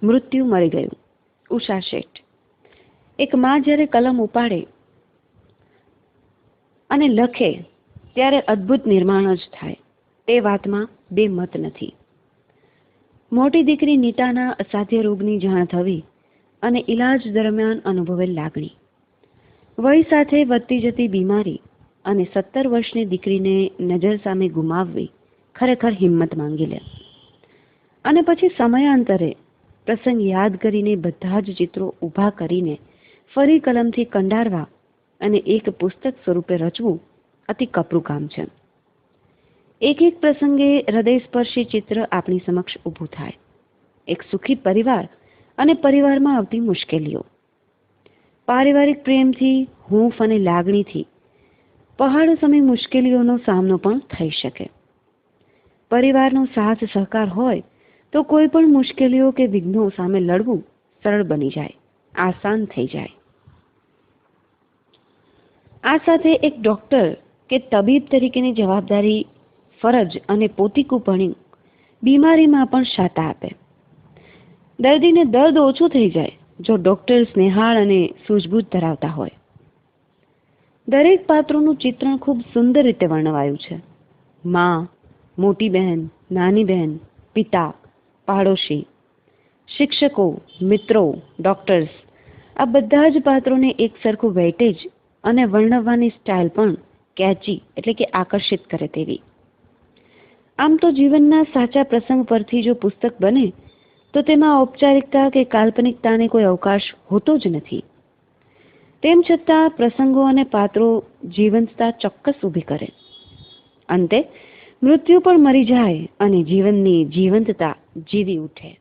મૃત્યુ મરી ગયું. ઉષા શેઠ. એક માં જ્યારે કલમ ઉપાડે અને લખે ત્યારે અદ્ભુત નિર્માણ જ થાય. તે વાતમાં બે મત નથી. મોટી દીકરી નીતાના અસાધ્ય રોગની જાણ થવી અને ઈલાજ દરમિયાન અનુભવેલ લાગણી, વય સાથે વધતી જતી બીમારી અને 17 વર્ષની દીકરીને નજર સામે ગુમાવવી ખરેખર હિંમત માંગી લે. અને પછી સમયાંતરે પ્રસંગ યાદ કરીને બધા જ ચિત્રો ઊભા કરીને ફરી કલમથી કંડારવા અને એક પુસ્તક સ્વરૂપે રચવું અતિ કપરું કામ છે. એક એક પ્રસંગે હૃદયસ્પર્શી ચિત્ર આપણી સમક્ષ ઊભું થાય. એક સુખી પરિવાર અને પરિવારમાં આવતી મુશ્કેલીઓ. પારિવારિક પ્રેમથી, હૂંફ અને લાગણીથી પહાડો સમી મુશ્કેલીઓનો સામનો પણ થઈ શકે. પરિવારનો સાથ સહકાર હોય તો કોઈ પણ મુશ્કેલીઓ કે વિઘ્નો સામે લડવું સરળ બની જાય, આસાન થઈ જાય. આ સાથે એક ડોક્ટર કે તબીબ તરીકેની જવાબદારી, ફરજ અને પોતીકુપણું બીમારીમાં પણ શાતા આપે. દર્દીને દર્દ ઓછું થઈ જાય જો ડોક્ટર સ્નેહાળ અને સૂઝબૂછ ધરાવતા હોય. દરેક પાત્રોનું ચિત્રણ ખૂબ સુંદર રીતે વર્ણવાયું છે. માં, મોટી બહેન, નાની બહેન, પિતા, પાડોશી, શિક્ષકો, મિત્રો, ડોક્ટર્સ, આ બધા જ પાત્રોને એક સરખું વેઇટેજ અને વર્ણવવાની સ્ટાઇલ પણ કેચી એટલે કે આકર્ષિત કરે તેવી. આમ તો જીવનના સાચા પ્રસંગ પરથી જો પુસ્તક બને તો તેમાં ઔપચારિકતા કે કાલ્પનિકતાને કોઈ અવકાશ હોતો જ નથી. તેમ છતાં પ્રસંગો અને પાત્રો જીવંતતા ચોક્કસ ઊભી કરે. અંતે મૃત્યુ પણ મરી જાય અને જીવનની જીવંતતા જીવી ઉઠે.